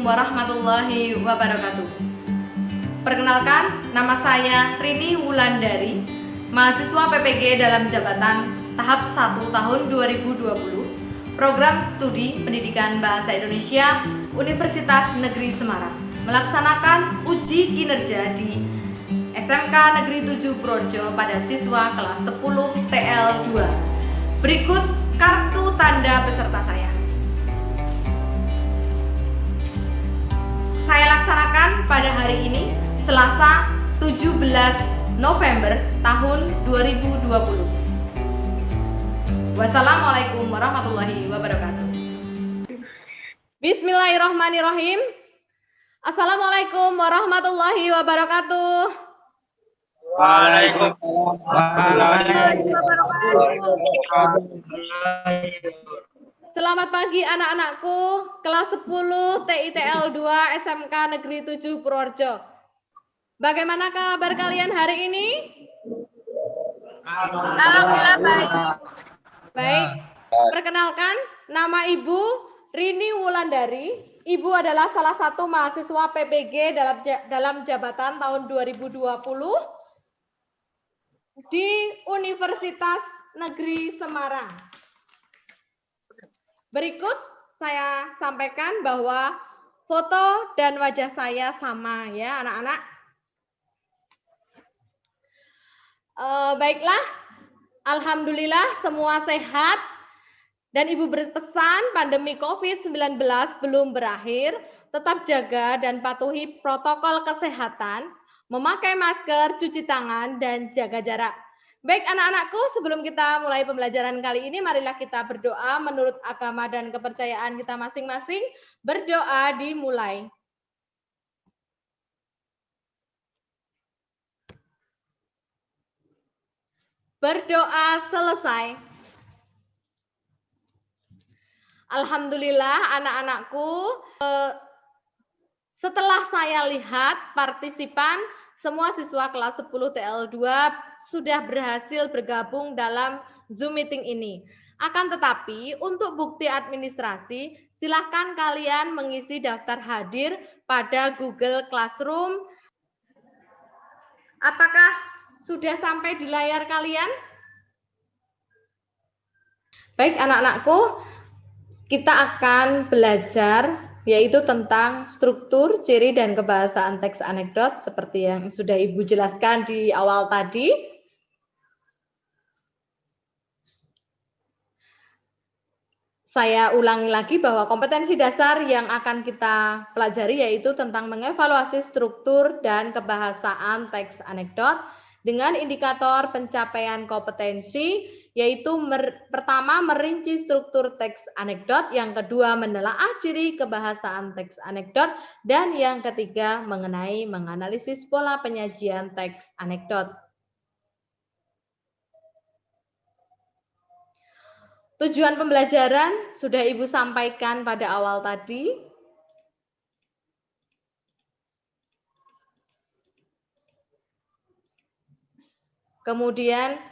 warahmatullahi wabarakatuh. Perkenalkan, nama saya Rini Wulandari, mahasiswa PPG dalam jabatan tahap 1 tahun 2020, program studi pendidikan bahasa Indonesia Universitas Negeri Semarang, melaksanakan uji kinerja di SMK Negeri 7 Purworejo pada siswa kelas 10 TL2. Berikut kartu tanda peserta saya. Saya laksanakan pada hari ini, Selasa 17 November tahun 2020. Wassalamualaikum warahmatullahi wabarakatuh. Bismillahirrahmanirrahim. Assalamualaikum warahmatullahi wabarakatuh. Waalaikumsalam warahmatullahi wabarakatuh. Selamat pagi anak-anakku, kelas 10 TITL 2 SMK Negeri 7 Purworejo. Bagaimana kabar kalian hari ini? Alhamdulillah baik. Baik, perkenalkan, nama Ibu Rini Wulandari. Ibu adalah salah satu mahasiswa PPG dalam jabatan tahun 2020 di Universitas Negeri Semarang. Berikut saya sampaikan bahwa foto dan wajah saya sama ya anak-anak. Baiklah, alhamdulillah semua sehat dan Ibu berpesan pandemi COVID-19 belum berakhir, tetap jaga dan patuhi protokol kesehatan, memakai masker, cuci tangan, dan jaga jarak. Baik anak-anakku, sebelum kita mulai pembelajaran kali ini, marilah kita berdoa menurut agama dan kepercayaan kita masing-masing. Berdoa dimulai. Berdoa selesai. Alhamdulillah anak-anakku, setelah saya lihat partisipan semua siswa kelas 10 TL2 sudah berhasil bergabung dalam Zoom meeting ini. Akan tetapi untuk bukti administrasi, silahkan kalian mengisi daftar hadir pada Google Classroom. Apakah sudah sampai di layar kalian? Baik anak-anakku, kita akan belajar yaitu tentang struktur, ciri, dan kebahasaan teks anekdot seperti yang sudah Ibu jelaskan di awal tadi. Saya ulangi lagi bahwa kompetensi dasar yang akan kita pelajari yaitu tentang mengevaluasi struktur dan kebahasaan teks anekdot dengan indikator pencapaian kompetensi, yaitu pertama merinci struktur teks anekdot, yang kedua menelaah ciri kebahasaan teks anekdot, dan yang ketiga mengenai menganalisis pola penyajian teks anekdot. Tujuan pembelajaran sudah Ibu sampaikan pada awal tadi. Kemudian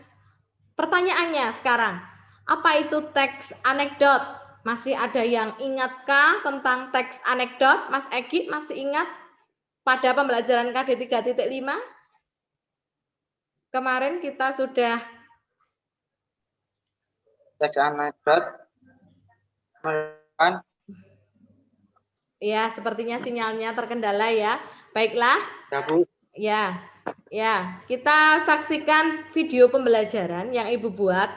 pertanyaannya sekarang, apa itu teks anekdot? Masih ada yang ingatkah tentang teks anekdot? Mas Egi masih ingat pada pembelajaran KD 3.5? Kemarin kita sudah Teks anekdot. Ya, sepertinya sinyalnya terkendala ya. Baiklah. Ya, Bu. Ya, kita saksikan video pembelajaran yang Ibu buat.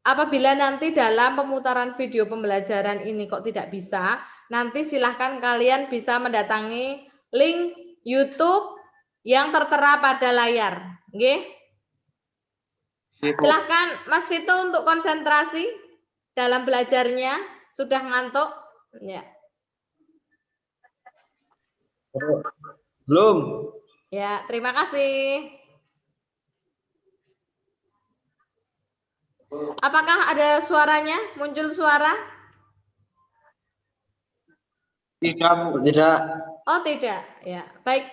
Apabila nanti dalam pemutaran video pembelajaran ini kok tidak bisa, nanti silahkan kalian bisa mendatangi link YouTube yang tertera pada layar. Oke? Silahkan Mas Vito untuk konsentrasi dalam belajarnya. Sudah ngantuk? Ya. Belum. Ya, terima kasih. Apakah ada suaranya? Muncul suara? Tidak, Bu. Tidak. Oh, tidak. Ya, baik.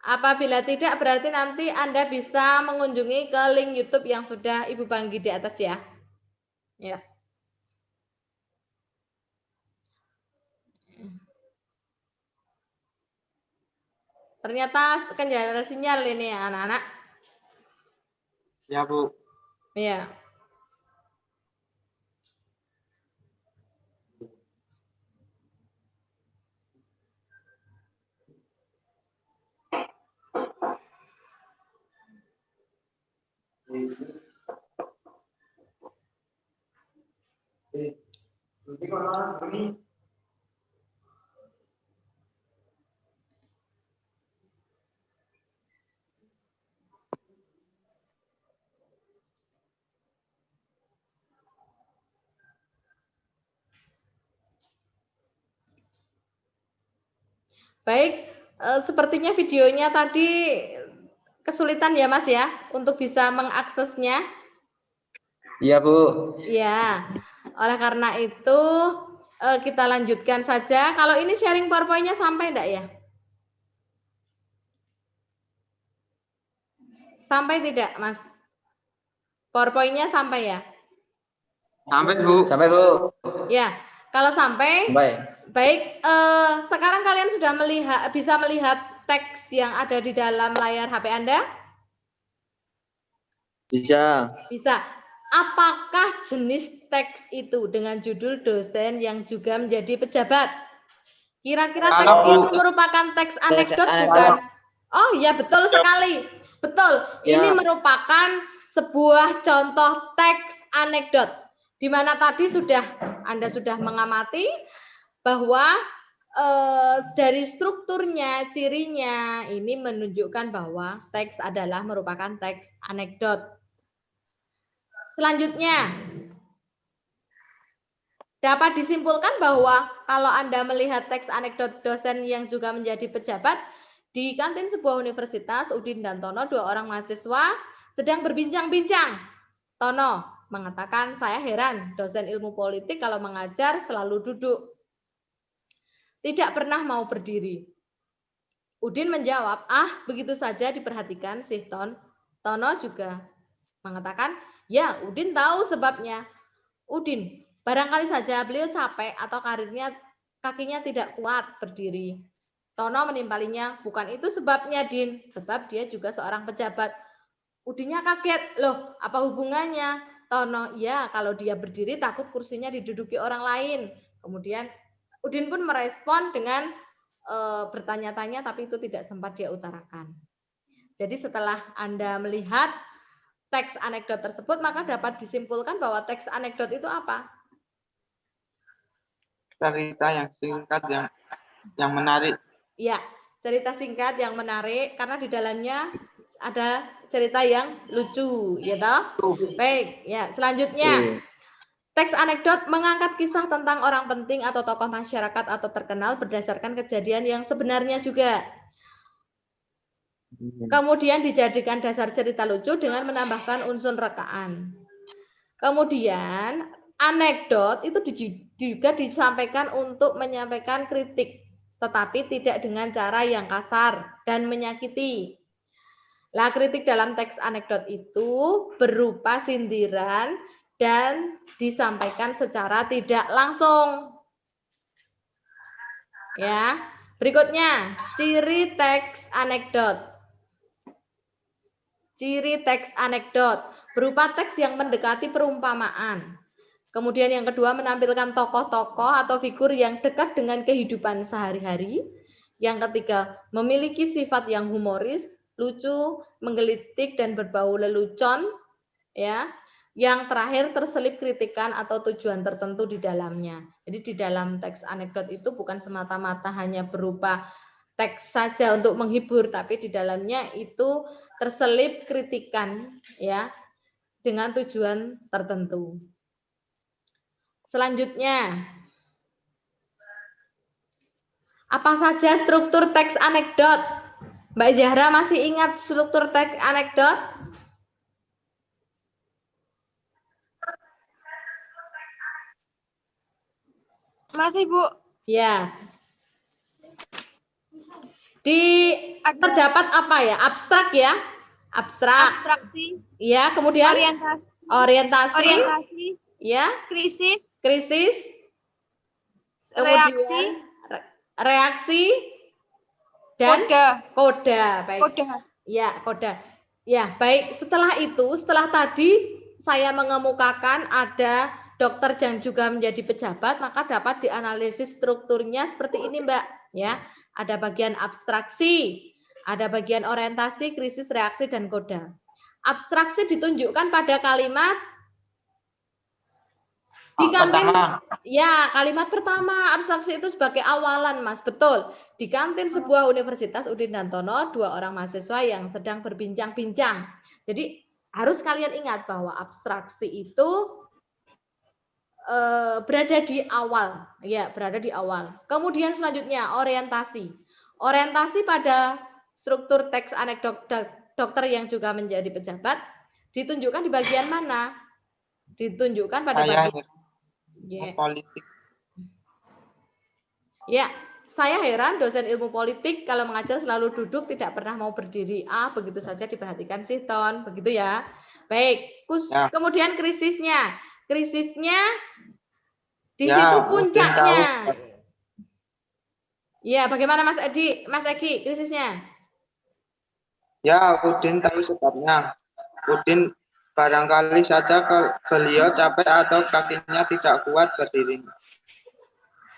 Apabila tidak, berarti nanti Anda bisa mengunjungi ke link YouTube yang sudah Ibu bagi di atas ya. Ya. Ternyata kendala sinyal ini ya, anak-anak. Ya, Bu. Iya. Baik, sepertinya videonya tadi kesulitan ya Mas ya untuk bisa mengaksesnya. Iya, Bu. Ya, oleh karena itu kita lanjutkan saja. Kalau ini sharing PowerPoint-nya sampai enggak ya? Sampai tidak, Mas? PowerPoint-nya sampai ya? Sampai, Bu. Sampai, Bu. Ya, kalau sampai, baik. Sekarang kalian sudah bisa melihat teks yang ada di dalam layar HP Anda? Bisa. Bisa. Apakah jenis teks itu dengan judul dosen yang juga menjadi pejabat? Kira-kira teks itu merupakan teks anekdot bukan? Oh iya, betul sekali. Betul. Ya. Ini merupakan sebuah contoh teks anekdot. Di mana tadi Anda sudah mengamati bahwa dari strukturnya, cirinya ini menunjukkan bahwa teks adalah merupakan teks anekdot. Selanjutnya, dapat disimpulkan bahwa kalau Anda melihat teks anekdot dosen yang juga menjadi pejabat di kantin sebuah universitas, Udin dan Tono, dua orang mahasiswa, sedang berbincang-bincang. Tono mengatakan, saya heran dosen ilmu politik kalau mengajar selalu duduk. Tidak pernah mau berdiri. Udin menjawab, begitu saja diperhatikan sih Ton. Tono juga mengatakan, ya Udin tahu sebabnya. Udin, barangkali saja beliau capek atau kakinya tidak kuat berdiri. Tono menimpalinya, bukan itu sebabnya Din, sebab dia juga seorang pejabat. Udinnya kaget, loh apa hubungannya? Tono, ya kalau dia berdiri takut kursinya diduduki orang lain. Kemudian Udin pun merespon dengan bertanya-tanya, tapi itu tidak sempat dia utarakan. Jadi setelah Anda melihat teks anekdot tersebut, maka dapat disimpulkan bahwa teks anekdot itu apa? Cerita yang singkat yang menarik. Ya, cerita singkat yang menarik karena di dalamnya ada cerita yang lucu, ya toh? Baik, ya, selanjutnya. Teks anekdot mengangkat kisah tentang orang penting atau tokoh masyarakat atau terkenal berdasarkan kejadian yang sebenarnya juga. Kemudian dijadikan dasar cerita lucu dengan menambahkan unsur rekaan. Kemudian anekdot itu juga disampaikan untuk menyampaikan kritik, tetapi tidak dengan cara yang kasar dan menyakiti. Lah, kritik dalam teks anekdot itu berupa sindiran dan disampaikan secara tidak langsung. Ya, berikutnya ciri teks anekdot. Ciri teks anekdot berupa teks yang mendekati perumpamaan. Kemudian yang kedua menampilkan tokoh-tokoh atau figur yang dekat dengan kehidupan sehari-hari. Yang ketiga memiliki sifat yang humoris, lucu, menggelitik dan berbau lelucon, ya. Yang terakhir terselip kritikan atau tujuan tertentu di dalamnya. Jadi di dalam teks anekdot itu bukan semata-mata hanya berupa teks saja untuk menghibur, tapi di dalamnya itu terselip kritikan, ya, dengan tujuan tertentu. Selanjutnya, apa saja struktur teks anekdot? Mbak Zahra masih ingat struktur teks anekdot? Masih, Bu. Ya. Terdapat apa ya? Abstrak ya? Abstrak. Abstraksi. Ya, kemudian orientasi. Ya. Krisis. Kemudian reaksi. dan Koda. koda. Baik. Koda. Ya, koda. Ya, baik. Setelah itu, setelah tadi saya mengemukakan ada dokter yang juga menjadi pejabat, maka dapat dianalisis strukturnya seperti ini, Mbak. Ya, ada bagian abstraksi, ada bagian orientasi, krisis, reaksi, dan koda. Abstraksi ditunjukkan pada kalimat di kantin. Ya, kalimat pertama abstraksi itu sebagai awalan, Mas. Betul. Di kantin sebuah universitas Udin dan Tono, 2 orang mahasiswa yang sedang berbincang-bincang. Jadi harus kalian ingat bahwa abstraksi itu berada di awal, ya, berada di awal. Kemudian selanjutnya orientasi. Orientasi pada struktur teks anekdot dokter yang juga menjadi pejabat ditunjukkan di bagian mana? Ditunjukkan pada bagian politik. Ya, saya heran dosen ilmu politik kalau mengajar selalu duduk, tidak pernah mau berdiri. Begitu saja diperhatikan Ton, begitu ya. Baik, kemudian krisisnya. Krisisnya di situ puncaknya. Ya, bagaimana Mas Egi, krisisnya? Ya, Udin tahu sebabnya. Udin barangkali saja beliau capek atau kakinya tidak kuat berdiri.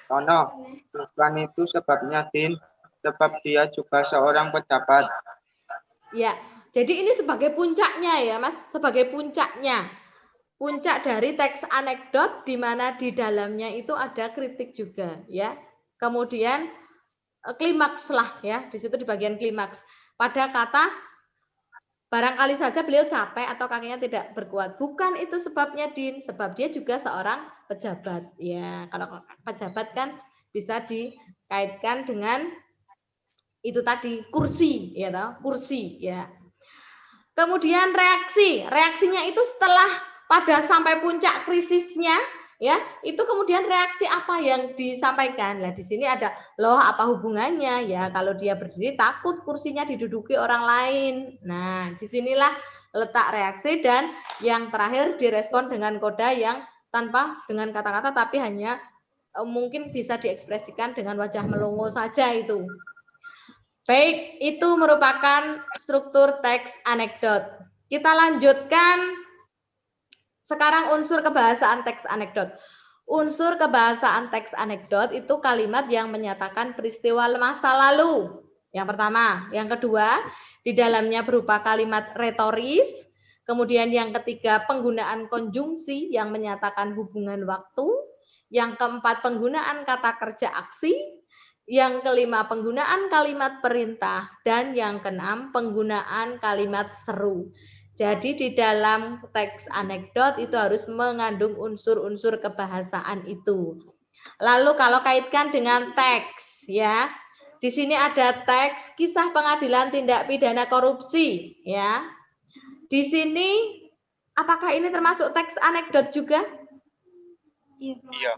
Tono, bukan itu sebabnya, Din. Sebab dia juga seorang pejabat. Ya, jadi ini sebagai puncaknya ya, Mas. Sebagai puncaknya. Puncak dari teks anekdot di mana di dalamnya itu ada kritik juga, ya. Kemudian klimaks lah ya, di situ di bagian klimaks. Pada kata barangkali saja beliau capek atau kakinya tidak berkuat. Bukan itu sebabnya, Din. Sebab dia juga seorang pejabat. Ya, kalau pejabat kan bisa dikaitkan dengan itu tadi, kursi, ya toh, kursi, ya. Kemudian reaksi. Reaksinya itu setelah pada sampai puncak krisisnya, ya, itu kemudian reaksi apa yang disampaikan. Nah, di sini ada loh apa hubungannya ya, kalau dia berdiri takut kursinya diduduki orang lain. Nah, disinilah letak reaksi, dan yang terakhir direspon dengan koda yang tanpa dengan kata-kata tapi hanya mungkin bisa diekspresikan dengan wajah melongo saja itu. Baik, itu merupakan struktur teks anekdot. Kita lanjutkan sekarang unsur kebahasaan teks anekdot. Unsur kebahasaan teks anekdot itu kalimat yang menyatakan peristiwa masa lalu. Yang pertama. Yang kedua, di dalamnya berupa kalimat retoris. Kemudian yang ketiga, penggunaan konjungsi yang menyatakan hubungan waktu. Yang keempat, penggunaan kata kerja aksi. Yang kelima, penggunaan kalimat perintah. Dan yang keenam, penggunaan kalimat seru. Jadi di dalam teks anekdot itu harus mengandung unsur-unsur kebahasaan itu. Lalu kalau kaitkan dengan teks, ya, di sini ada teks kisah pengadilan tindak pidana korupsi, ya. Di sini apakah ini termasuk teks anekdot juga?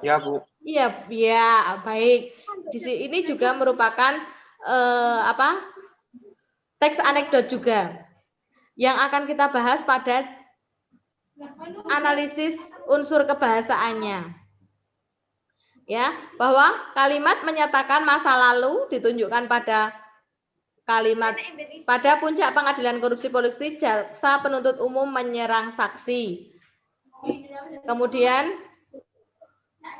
Iya, Bu. Iya, ya, baik. Di sini juga merupakan teks anekdot juga yang akan kita bahas pada analisis unsur kebahasaannya. Ya, bahwa kalimat menyatakan masa lalu ditunjukkan pada kalimat pada puncak pengadilan korupsi polisi, jaksa penuntut umum menyerang saksi. Kemudian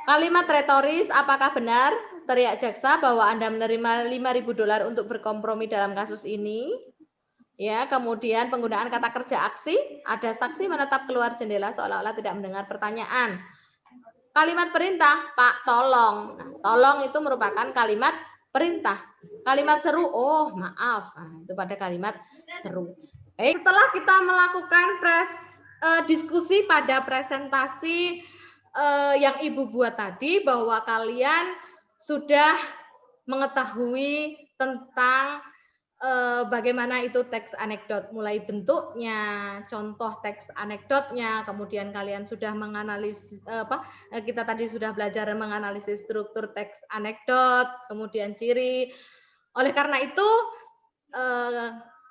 kalimat retoris, apakah benar teriak jaksa bahwa Anda menerima $5.000 untuk berkompromi dalam kasus ini? Ya, kemudian penggunaan kata kerja aksi, ada saksi menetap keluar jendela seolah-olah tidak mendengar pertanyaan. Kalimat perintah, Pak, tolong. Nah, tolong itu merupakan kalimat perintah. Kalimat seru, oh maaf. Nah, itu pada kalimat seru. Baik, setelah kita melakukan diskusi pada presentasi yang Ibu buat tadi, bahwa kalian sudah mengetahui tentang bagaimana itu teks anekdot, mulai bentuknya, contoh teks anekdotnya, kemudian kalian sudah menganalisis kita tadi sudah belajar menganalisis struktur teks anekdot, kemudian ciri. Oleh karena itu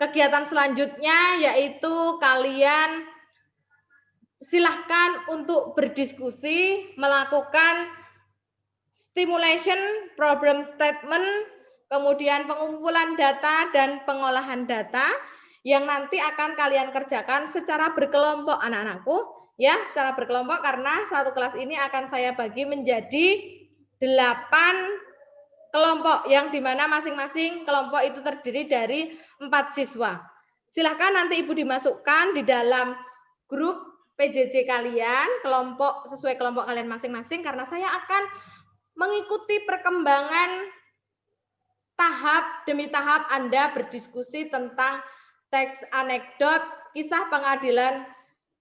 kegiatan selanjutnya yaitu kalian silahkan untuk berdiskusi, melakukan stimulation, problem statement, kemudian pengumpulan data dan pengolahan data yang nanti akan kalian kerjakan secara berkelompok anak-anakku, ya, secara berkelompok karena satu kelas ini akan saya bagi menjadi 8 kelompok yang dimana masing-masing kelompok itu terdiri dari 4 siswa. Silahkan nanti Ibu dimasukkan di dalam grup PJJ kalian, kelompok sesuai kelompok kalian masing-masing karena saya akan mengikuti perkembangan tahap demi tahap Anda berdiskusi tentang teks anekdot kisah pengadilan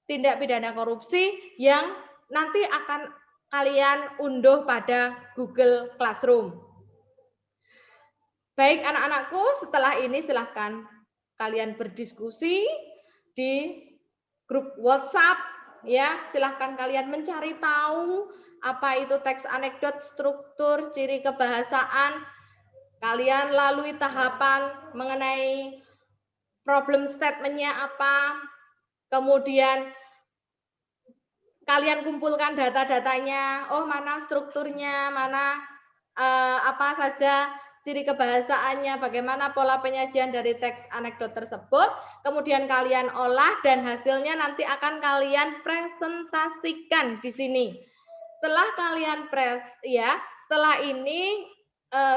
tindak pidana korupsi yang nanti akan kalian unduh pada Google Classroom. Baik anak-anakku, setelah ini silahkan kalian berdiskusi di grup WhatsApp, ya. Silahkan kalian mencari tahu apa itu teks anekdot, struktur, ciri kebahasaan. Kalian lalui tahapan mengenai problem statement-nya apa, kemudian kalian kumpulkan data-datanya, oh mana strukturnya, mana apa saja ciri kebahasaannya, bagaimana pola penyajian dari teks anekdot tersebut, kemudian kalian olah dan hasilnya nanti akan kalian presentasikan di sini. Setelah kalian setelah ini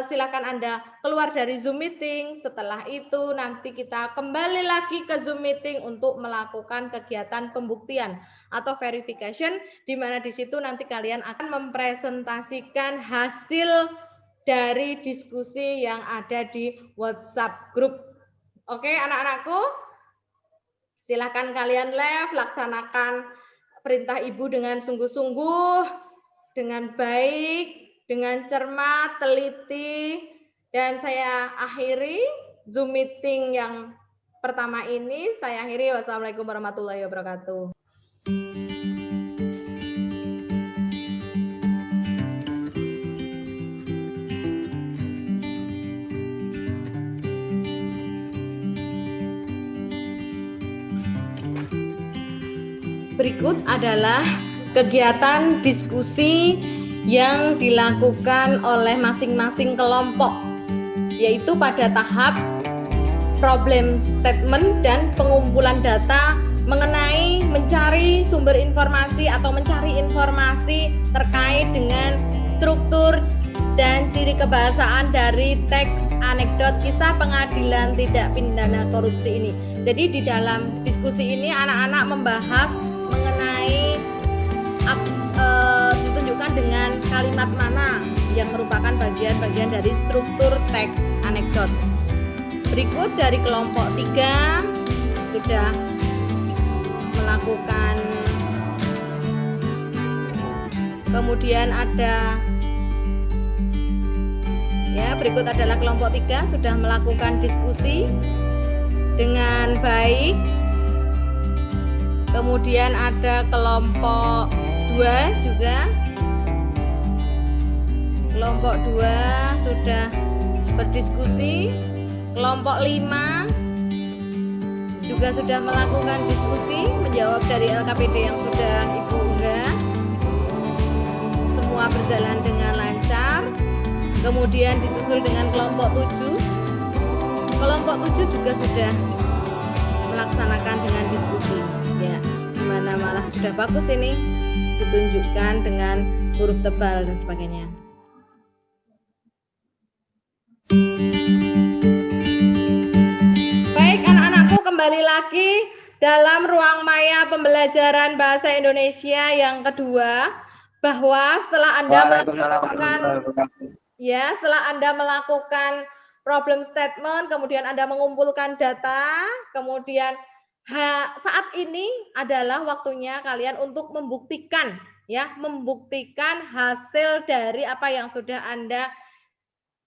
silakan Anda keluar dari Zoom meeting. Setelah itu nanti kita kembali lagi ke Zoom meeting untuk melakukan kegiatan pembuktian atau verification, di mana di situ nanti kalian akan mempresentasikan hasil dari diskusi yang ada di WhatsApp group. Oke, anak-anakku, silakan kalian laksanakan perintah Ibu dengan sungguh-sungguh, dengan baik, dengan cermat, teliti, dan saya akhiri Zoom meeting yang pertama ini. Saya akhiri. Wassalamualaikum warahmatullahi wabarakatuh. Berikut adalah kegiatan diskusi yang dilakukan oleh masing-masing kelompok, yaitu pada tahap problem statement dan pengumpulan data mengenai mencari sumber informasi atau mencari informasi terkait dengan struktur dan ciri kebahasaan dari teks anekdot kisah pengadilan tindak pidana korupsi ini. Jadi di dalam diskusi ini anak-anak membahas mengenai ditunjukkan dengan kalimat mana yang merupakan bagian-bagian dari struktur teks anekdot. Berikut dari kelompok 3 sudah melakukan, kemudian ada berikut adalah kelompok 3 sudah melakukan diskusi dengan baik. Kemudian ada kelompok 2 juga. Kelompok 2 sudah berdiskusi. Kelompok 5 juga sudah melakukan diskusi, menjawab dari LKPD yang sudah Ibu unggah. Semua berjalan dengan lancar. Kemudian disusul dengan kelompok 7. Kelompok 7 juga sudah melaksanakan dengan diskusi. Ya, gimana malah sudah bagus ini, ditunjukkan dengan huruf tebal dan sebagainya. Baik anak-anakku, kembali lagi dalam ruang maya pembelajaran bahasa Indonesia yang kedua, bahwa setelah Anda melakukan problem statement, kemudian Anda mengumpulkan data, kemudian saat ini adalah waktunya kalian untuk membuktikan hasil dari apa yang sudah Anda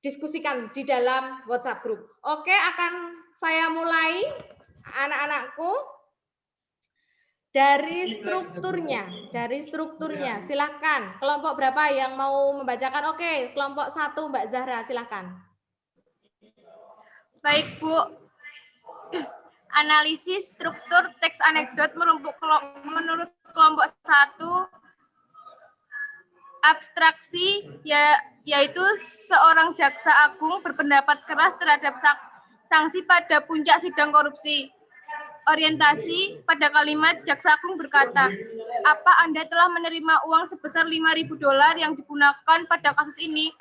diskusikan di dalam WhatsApp group. Oke, akan saya mulai anak-anakku dari strukturnya. Silakan. Kelompok berapa yang mau membacakan? Oke, kelompok 1 Mbak Zahra, silakan. Baik, Bu. Analisis struktur teks anekdot menurut kelompok 1 abstraksi yaitu seorang jaksa agung berpendapat keras terhadap sanksi pada puncak sidang korupsi. Orientasi pada kalimat jaksa agung berkata, apa Anda telah menerima uang sebesar $5.000 yang digunakan pada kasus ini?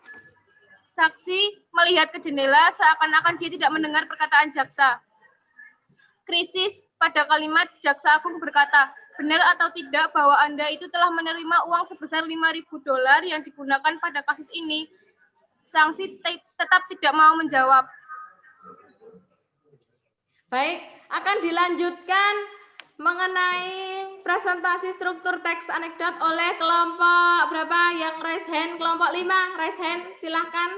Saksi melihat ke jendela seakan-akan dia tidak mendengar perkataan jaksa. Krisis pada kalimat jaksa agung berkata, benar atau tidak bahwa Anda itu telah menerima uang sebesar $5.000 yang digunakan pada kasus ini? Saksi tetap tidak mau menjawab. Baik, akan dilanjutkan mengenai presentasi struktur teks anekdot oleh kelompok berapa yang raise hand? Kelompok 5, raise hand, silahkan.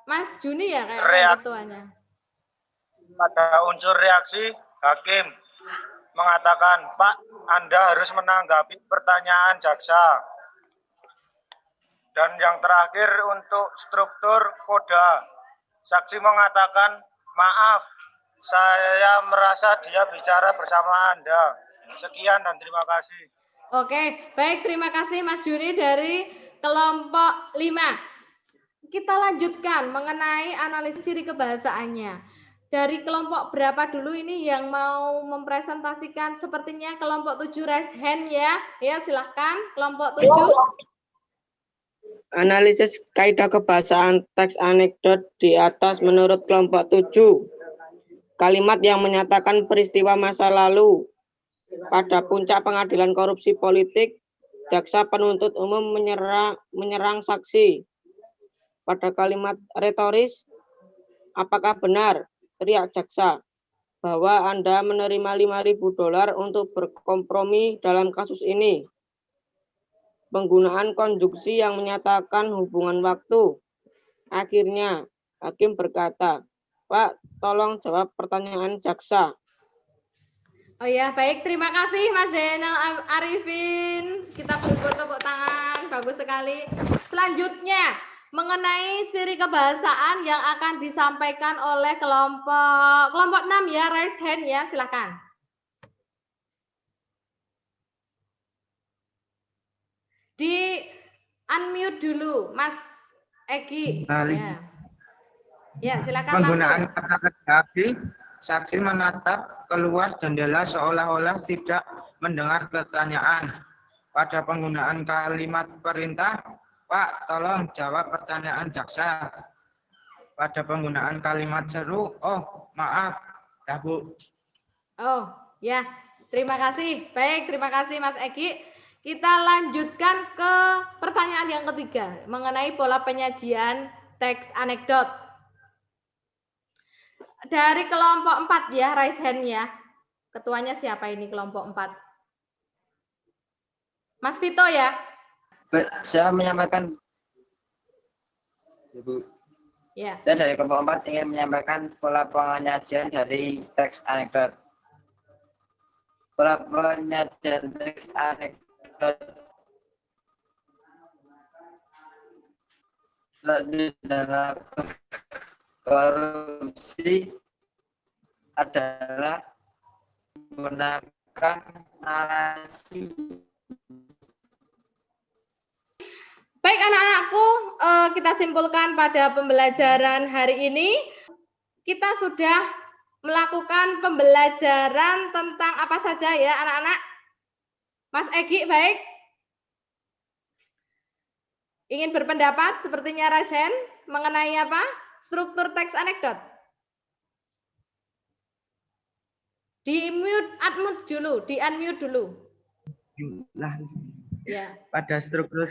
Mas Juni ya kayaknya ketuanya. Pada unsur reaksi, hakim mengatakan, Pak, Anda harus menanggapi pertanyaan jaksa. Dan yang terakhir untuk struktur koda, saksi mengatakan, maaf, saya merasa dia bicara bersama Anda. Sekian dan terima kasih. Oke, baik, terima kasih Mas Juni dari kelompok 5. Kita lanjutkan mengenai analisis ciri kebahasaannya. Dari kelompok berapa dulu ini yang mau mempresentasikan? Sepertinya kelompok 7 raise hand ya. Ya, silahkan kelompok 7. Analisis kaidah kebahasaan teks anekdot di atas menurut kelompok 7. Kalimat yang menyatakan peristiwa masa lalu. Pada puncak pengadilan korupsi politik, jaksa penuntut umum menyerang saksi. Pada kalimat retoris, apakah benar, teriak jaksa, bahwa Anda menerima $5.000 untuk berkompromi dalam kasus ini? Penggunaan konjungsi yang menyatakan hubungan waktu. Akhirnya, hakim berkata, Pak, tolong jawab pertanyaan jaksa. Oh ya, baik. Terima kasih Mas Zainal Arifin. Kita beri tepuk tangan. Bagus sekali. Selanjutnya, mengenai ciri kebahasaan yang akan disampaikan oleh kelompok 6 ya, raise hand ya, silakan. Di unmute dulu, Mas Egi. Ya, silakan. Penggunaan kata tadi, saksi menatap keluar jendela seolah-olah tidak mendengar pertanyaan. Pada penggunaan kalimat perintah, Pak, tolong jawab pertanyaan jaksa. Pada penggunaan kalimat seru, oh, maaf, ya Bu. Oh, ya. Terima kasih. Baik, terima kasih Mas Egi. Kita lanjutkan ke pertanyaan yang ketiga mengenai pola penyajian teks anekdot. Dari kelompok 4 ya, raise hand ya. Ketuanya siapa ini kelompok 4? Mas Vito ya? Saya menyampaikan, Ibu. Ya. Saya dari kelompok 4 ingin menyampaikan pola penyajian dari teks anekdot. Pola penyajian teks anekdot dalam korupsi adalah menggunakan narasi. Baik anak-anakku, kita simpulkan pada pembelajaran hari ini. Kita sudah melakukan pembelajaran tentang apa saja ya anak-anak? Mas Egi, baik? Ingin berpendapat sepertinya raise hand mengenai apa? Struktur teks anekdot. Di-unmute dulu. Ya. Pada struktur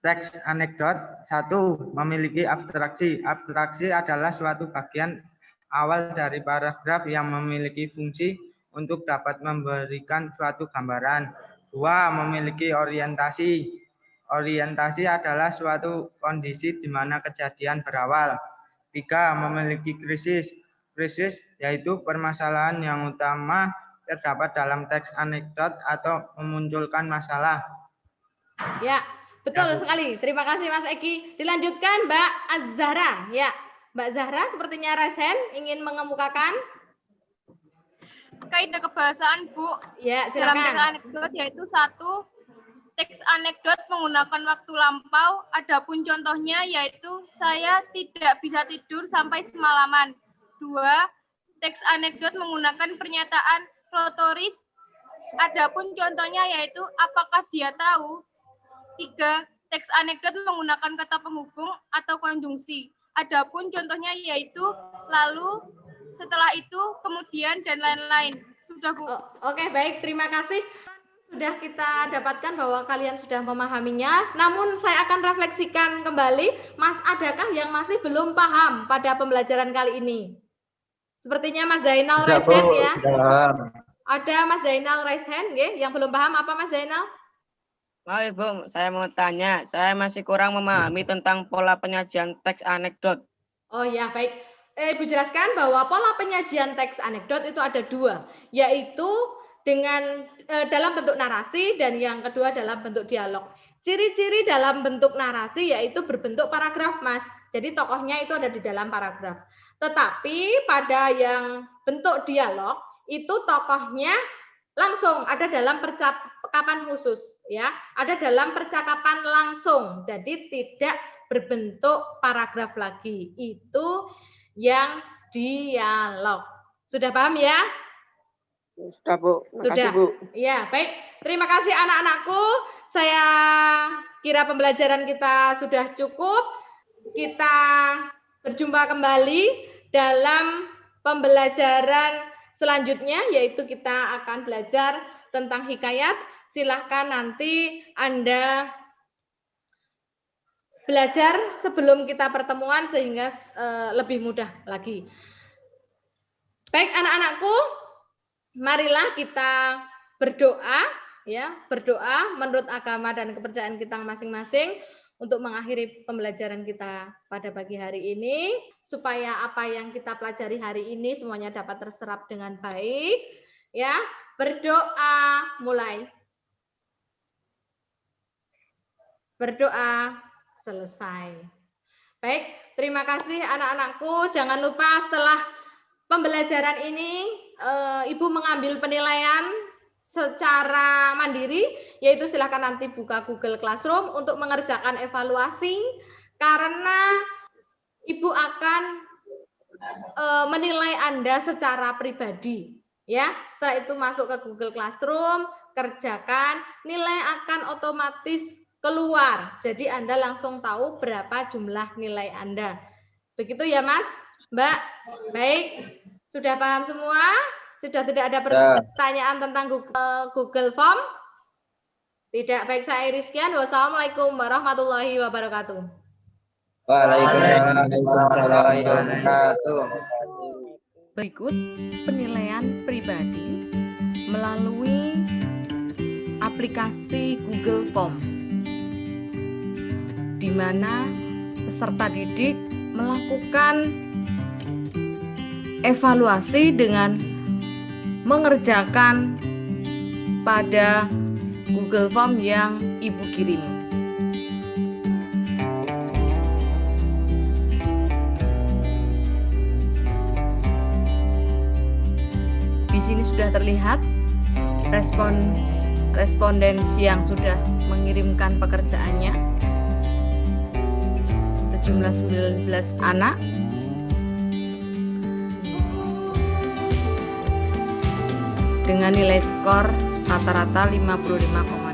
teks anekdot, 1. Memiliki abstraksi. Abstraksi adalah suatu bagian awal dari paragraf yang memiliki fungsi untuk dapat memberikan suatu gambaran. 2. Memiliki orientasi. Orientasi adalah suatu kondisi di mana kejadian berawal. 3. Memiliki krisis. Krisis yaitu permasalahan yang utama terdapat dalam teks anekdot atau memunculkan masalah. Ya, betul sekali. Terima kasih Mas Egi. Dilanjutkan Mbak Az-Zahra. Ya, Mbak Zahra sepertinya raise hand ingin mengemukakan. Kaidah kebahasaan, Bu. Ya, Dalam silakan. teks anekdot yaitu 1. teks anekdot menggunakan waktu lampau, adapun contohnya yaitu saya tidak bisa tidur sampai semalaman. 2. Teks anekdot menggunakan pernyataan retoris, adapun contohnya yaitu apakah dia tahu. 3. Teks anekdot menggunakan kata penghubung atau konjungsi, adapun contohnya yaitu lalu, setelah itu, kemudian, dan lain-lain. Sudah, Bu. Oke, baik. Terima kasih. Sudah kita dapatkan bahwa kalian sudah memahaminya. Namun saya akan refleksikan kembali. Mas, adakah yang masih belum paham pada pembelajaran kali ini? Sepertinya Mas Zainal raise hand ya. Ada Mas Zainal raise hand ya. Yang belum paham apa Mas Zainal? Maaf Ibu, saya mau tanya. Saya masih kurang memahami tentang pola penyajian teks anekdot. Oh ya, baik. Ibu jelaskan bahwa pola penyajian teks anekdot itu ada 2, yaitu dengan dalam bentuk narasi dan yang kedua dalam bentuk dialog. Ciri-ciri dalam bentuk narasi yaitu berbentuk paragraf, Mas. Jadi tokohnya itu ada di dalam paragraf. Tetapi pada yang bentuk dialog itu tokohnya langsung ada dalam percakapan khusus, ya. Ada dalam percakapan langsung. Jadi tidak berbentuk paragraf lagi. Itu yang dialog. Sudah paham ya? Sudah Bu. Sudah. Bu. Ya, baik. Terima kasih anak-anakku. Saya kira pembelajaran kita sudah cukup. Kita berjumpa kembali dalam pembelajaran selanjutnya, yaitu kita akan belajar tentang hikayat. Silahkan nanti Anda belajar sebelum kita pertemuan sehingga lebih mudah lagi. Baik anak-anakku, marilah kita berdoa, ya, berdoa menurut agama dan kepercayaan kita masing-masing untuk mengakhiri pembelajaran kita pada pagi hari ini, supaya apa yang kita pelajari hari ini semuanya dapat terserap dengan baik. Ya, berdoa mulai. Berdoa selesai. Baik, terima kasih anak-anakku. Jangan lupa setelah pembelajaran ini, Ibu mengambil penilaian secara mandiri, yaitu silakan nanti buka Google Classroom untuk mengerjakan evaluasi, karena Ibu akan menilai Anda secara pribadi. Ya, setelah itu masuk ke Google Classroom, kerjakan, nilai akan otomatis keluar. Jadi Anda langsung tahu berapa jumlah nilai Anda. Begitu ya Mas, Mbak? Baik, sudah paham semua? Sudah tidak ada pertanyaan tentang Google Form? Tidak. Baik, saya Iris sekian. Wassalamualaikum warahmatullahi wabarakatuh. Waalaikumsalam warahmatullahi wabarakatuh. Berikut penilaian pribadi melalui aplikasi Google Form, di mana peserta didik melakukan evaluasi dengan mengerjakan pada Google Form yang Ibu kirim. Di sini sudah terlihat respondensi yang sudah mengirimkan pekerjaannya, sejumlah 19 anak. Dengan nilai skor rata-rata 55,5.